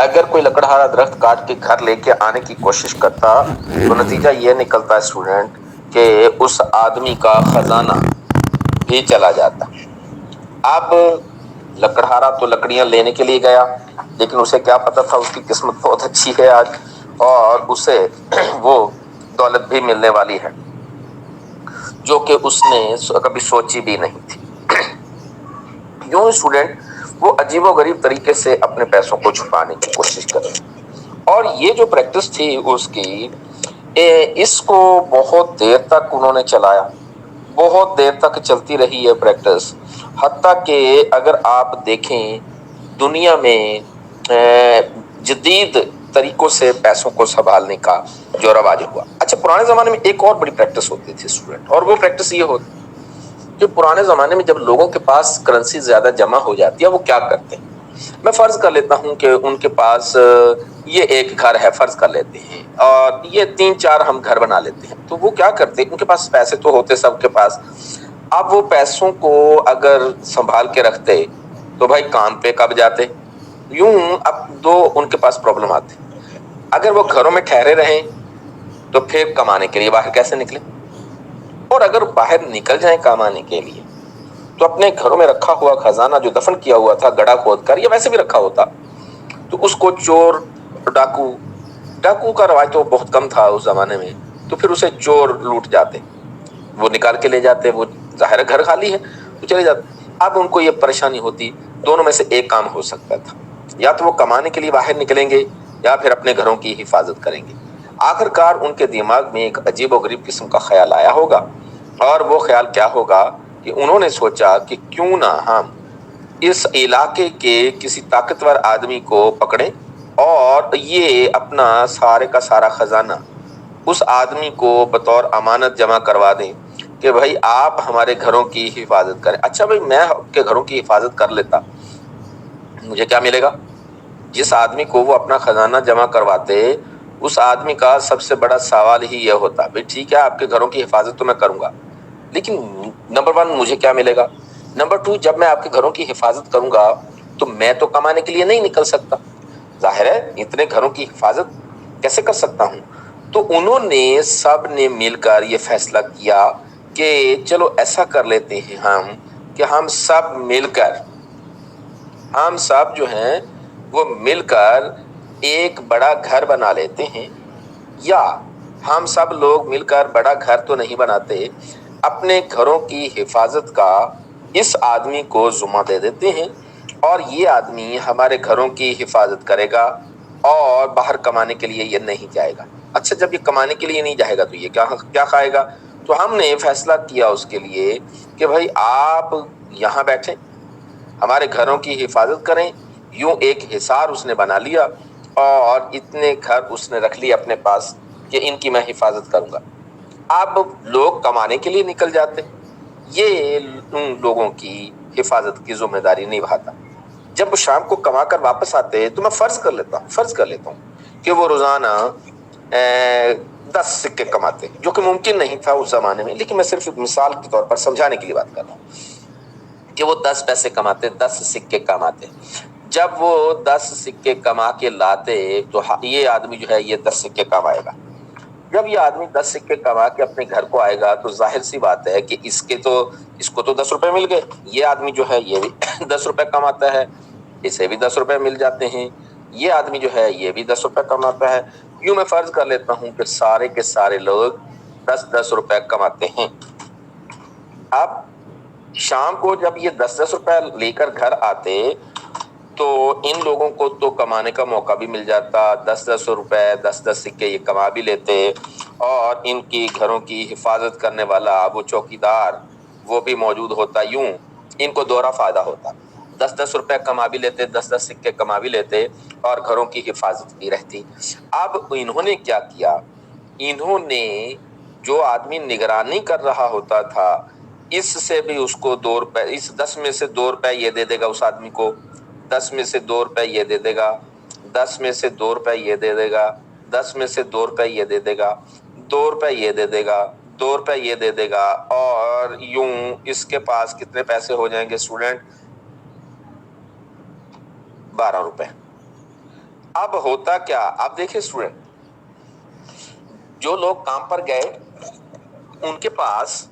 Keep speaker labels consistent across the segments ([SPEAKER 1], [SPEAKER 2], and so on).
[SPEAKER 1] اگر کوئی لکڑہارا درخت کاٹ کے گھر لے کے آنے کی کوشش کرتا تو نتیجہ یہ نکلتا ہے اسٹوڈنٹ کہ اس آدمی کا خزانہ بھی چلا جاتا۔ اب لکڑہارا تو لکڑیاں لینے کے لیے گیا، لیکن اسے کیا پتا تھا اس کی قسمت بہت اچھی ہے آج، اور اسے وہ دولت بھی ملنے والی ہے جو کہ اس نے کبھی سوچی بھی نہیں تھی۔ یوں اسٹوڈنٹ وہ عجیب و غریب طریقے سے اپنے پیسوں کو چھپانے کی کوشش کرے، اور یہ جو پریکٹس تھی اس کی، اس کو بہت دیر تک انہوں نے چلایا، بہت دیر تک چلتی رہی ہے پریکٹس، حتیٰ کہ اگر آپ دیکھیں دنیا میں جدید طریقوں سے پیسوں کو سنبھالنے کا جو رواج ہوا۔ اچھا، پرانے زمانے میں ایک اور بڑی پریکٹس ہوتی تھی اسٹوڈنٹ، اور وہ پریکٹس یہ ہوتی کہ پرانے زمانے میں جب لوگوں کے پاس کرنسی زیادہ جمع ہو جاتی ہے وہ کیا کرتے ہیں۔ میں فرض کر لیتا ہوں کہ ان کے پاس یہ ایک گھر ہے، فرض کر لیتے ہیں، اور یہ 3-4 ہم گھر بنا لیتے ہیں، تو وہ کیا کرتے ہیں، ان کے پاس پیسے تو ہوتے سب کے پاس، اب وہ پیسوں کو اگر سنبھال کے رکھتے تو بھائی کام پہ کب جاتے، یوں اب دو ان کے پاس پرابلم آتے، اگر وہ گھروں میں ٹھہرے رہیں تو پھر کمانے کے لیے باہر کیسے نکلے، اور اگر باہر نکل جائیں کمانے کے لیے تو اپنے گھروں میں رکھا ہوا خزانہ جو دفن کیا ہوا تھا گڑھا کھود کر یا ویسے بھی رکھا ہوتا، تو اس کو چور ڈاکو کا رواج تو بہت کم تھا اس زمانے میں، تو پھر اسے چور لوٹ جاتے، وہ نکال کے لے جاتے، وہ ظاہر ہے گھر خالی ہے تو چلے جاتے۔ اب ان کو یہ پریشانی ہوتی، دونوں میں سے ایک کام ہو سکتا تھا، یا تو وہ کمانے کے لیے باہر نکلیں گے یا پھر اپنے گھروں کی حفاظت کریں گے۔ آخر کار ان کے دماغ میں ایک عجیب و غریب قسم کا خیال آیا ہوگا، اور وہ خیال کیا ہوگا کہ انہوں نے سوچا کہ کیوں نہ ہم اس علاقے کے کسی طاقتور آدمی کو پکڑیں اور یہ اپنا سارے کا سارا خزانہ اس آدمی کو بطور امانت جمع کروا دیں کہ بھائی آپ ہمارے گھروں کی حفاظت کریں۔ اچھا بھائی، میں آپ کے گھروں کی حفاظت کر لیتا، مجھے کیا ملے گا؟ جس آدمی کو وہ اپنا خزانہ جمع کرواتے اس آدمی کا سب سے بڑا سوال ہی یہ ہوتا، بھائی ٹھیک ہے آپ کے گھروں کی حفاظت تو میں کروں گا، لیکن نمبر 1 مجھے کیا ملے گا، نمبر 2 جب میں آپ کے گھروں کی حفاظت کروں گا تو میں تو کمانے کے لیے نہیں نکل سکتا، ظاہر ہے اتنے گھروں کی حفاظت کیسے کر سکتا ہوں۔ تو انہوں نے سب نے مل کر یہ فیصلہ کیا کہ چلو ایسا کر لیتے ہیں ہم کہ ہم سب جو ہیں وہ مل کر ایک بڑا گھر بنا لیتے ہیں، یا ہم سب لوگ مل کر بڑا گھر تو نہیں بناتے، اپنے گھروں کی حفاظت کا اس آدمی کو ذمہ دے دیتے ہیں اور یہ آدمی ہمارے گھروں کی حفاظت کرے گا اور باہر کمانے کے لیے یہ نہیں جائے گا۔ اچھا، جب یہ کمانے کے لیے نہیں جائے گا تو یہ کیا کھائے گا؟ تو ہم نے فیصلہ کیا اس کے لیے کہ بھائی آپ یہاں بیٹھیں، ہمارے گھروں کی حفاظت کریں۔ یوں ایک حصار اس نے بنا لیا اور اتنے گھر اس نے رکھ لیے اپنے پاس کہ ان کی میں حفاظت کروں گا۔ اب لوگ کمانے کے لیے نکل جاتے، یہ ان لوگوں کی حفاظت کی ذمہ داری نبھاتا۔ جب وہ شام کو کما کر واپس آتے تو میں فرض کر لیتا ہوں کہ وہ روزانہ 10 سکے کماتے، جو کہ ممکن نہیں تھا اس زمانے میں، لیکن میں صرف مثال کے طور پر سمجھانے کے لیے بات کر رہا ہوں کہ وہ 10 پیسے کماتے، 10 سکے کماتے۔ جب وہ 10 سکے کما کے لاتے تو یہ آدمی جو ہے یہ 10 سکے کمائے گا۔ جب یہ آدمی 10 سکے کما کے اپنے گھر کو آئے گا تو ظاہر سی بات ہے کہ اس کو تو 10 روپے مل گئے، یہ آدمی جو ہے یہ بھی 10 روپے کماتا ہے، اسے بھی 10 روپے مل جاتے ہیں، یہ آدمی جو ہے یہ بھی 10 روپے کماتا ہے۔ یوں میں فرض کر لیتا ہوں کہ سارے کے سارے لوگ 10-10 روپے کماتے ہیں۔ اب شام کو جب یہ 10-10 روپے لے کر گھر آتے تو ان لوگوں کو تو کمانے کا موقع بھی مل جاتا، 10-10 روپے 10-10 سکے یہ کما بھی لیتے، اور ان کی گھروں کی حفاظت کرنے والا وہ چوکیدار وہ بھی موجود ہوتا، یوں ان کو دوہرا فائدہ ہوتا، 10-10 روپے کما بھی لیتے، 10-10 سکے کما بھی لیتے اور گھروں کی حفاظت بھی رہتی۔ اب انہوں نے کیا کیا، انہوں نے جو آدمی نگرانی کر رہا ہوتا تھا اس سے بھی اس کو 2 روپے، اس 10 میں سے 2 روپے یہ دے دے گا اس آدمی کو، 10 میں سے 2 روپے یہ دے دے گا، 10 میں سے 2 روپے یہ دے دے گا، 10 میں سے 2 روپے یہ دے دے گا، 2 روپے یہ دے دے گا، 2 روپے یہ دے دے گا، اور یوں اس کے پاس کتنے پیسے ہو جائیں گے اسٹوڈنٹ؟ 12 روپے۔ اب ہوتا کیا، آپ دیکھیں اسٹوڈنٹ، جو لوگ کام پر گئے ان کے پاس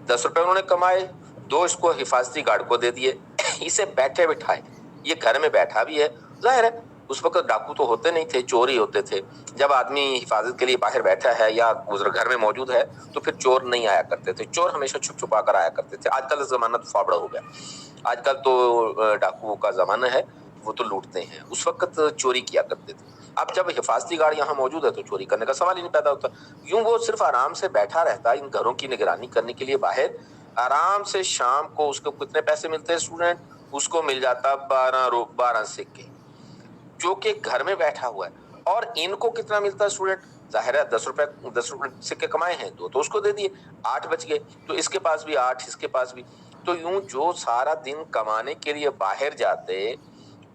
[SPEAKER 1] 10 روپے انہوں نے کمائے، 2 اس کو حفاظتی گارڈ کو دے دیے، اسے بیٹھے بٹھائے، یہ گھر میں بیٹھا بھی ہے، ظاہر ہے اس وقت ڈاکو تو ہوتے نہیں تھے، چور ہی ہوتے تھے، جب آدمی حفاظت کے لیے باہر بیٹھا ہے یا گھر میں موجود ہے تو پھر چور نہیں آیا کرتے تھے، چور ہمیشہ چھپ چھپا کر آیا کرتے تھے۔ آج کل زمانہ تو فاوڑا ہو گیا، آج کل تو ڈاکوؤں کا زمانہ ہے، وہ تو لوٹتے ہیں، اس وقت چوری کیا کرتے تھے۔ اب جب حفاظتی گارڈ یہاں موجود ہے تو چوری کرنے کا سوال ہی نہیں پیدا ہوتا، یوں وہ صرف آرام سے بیٹھا رہتا ان گھروں کی نگرانی کرنے کے لیے باہر، آرام سے شام کو اس کو کتنے پیسے ملتے ہیں اسٹوڈنٹ، اس کو مل جاتا 12 سکے، جو کہ گھر میں بیٹھا ہوا ہے، اور ان کو کتنا ملتا ہے اسٹوڈنٹ، ظاہر ہے 10 روپے سکے کمائے ہیں، 2 تو اس کو دے دیے، 8 بچ گئے، تو اس کے پاس بھی 8، اس کے پاس بھی، تو یوں جو سارا دن کمانے کے لیے باہر جاتے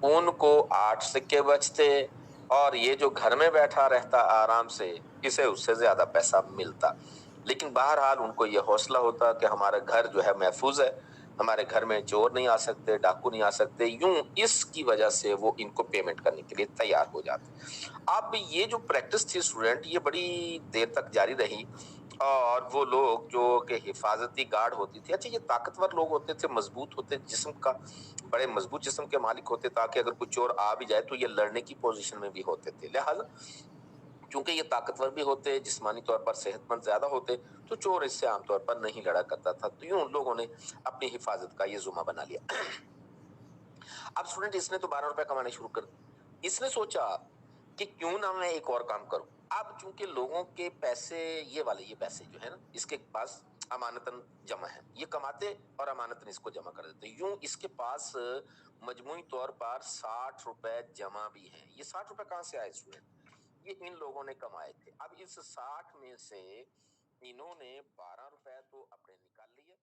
[SPEAKER 1] ان کو 8 سکے بچتے، اور یہ جو گھر میں بیٹھا رہتا آرام سے اسے اس سے زیادہ پیسہ ملتا۔ لیکن بہرحال ان کو یہ حوصلہ ہوتا کہ ہمارا گھر جو ہے محفوظ ہے، ہمارے گھر میں چور نہیں آ سکتے، ڈاکو نہیں آ سکتے، یوں اس کی وجہ سے وہ ان کو پیمنٹ کرنے کے لیے تیار ہو جاتے۔ اب یہ جو پریکٹس تھی اسٹوڈنٹ، یہ بڑی دیر تک جاری رہی، اور وہ لوگ جو کہ حفاظتی گارڈ ہوتی تھی، اچھا یہ طاقتور لوگ ہوتے تھے، مضبوط ہوتے، جسم کا بڑے مضبوط جسم کے مالک ہوتے، تاکہ اگر کوئی چور آ بھی جائے تو یہ لڑنے کی پوزیشن میں بھی ہوتے تھے، لہٰذا چونکہ یہ طاقتور بھی ہوتے، جسمانی طور پر صحت مند زیادہ ہوتے، تو چور اس سے عام طور پر نہیں لڑا کرتا تھا، تو یوں ان لوگوں نے اپنی حفاظت کا یہ ذمہ بنا لیا۔ اب اسٹوڈنٹ اس نے تو 12 روپے کمانے شروع کر دی، اس نے سوچا کہ کیوں نہ میں ایک اور کام کروں۔ اب چونکہ لوگوں کے پیسے یہ پیسے جو ہے نا اس کے پاس امانتاً جمع ہے، یہ کماتے اور امانتاً اس کو جمع کر دیتے، یوں اس کے پاس مجموعی طور پر 60 روپے جمع بھی ہیں۔ یہ 60 روپے کہاں سے آئے اسٹوڈنٹ؟ یہ ان لوگوں نے کمائے تھے۔ اب اس 60 میں سے انہوں نے 12 روپے تو اپنے نکال لیے،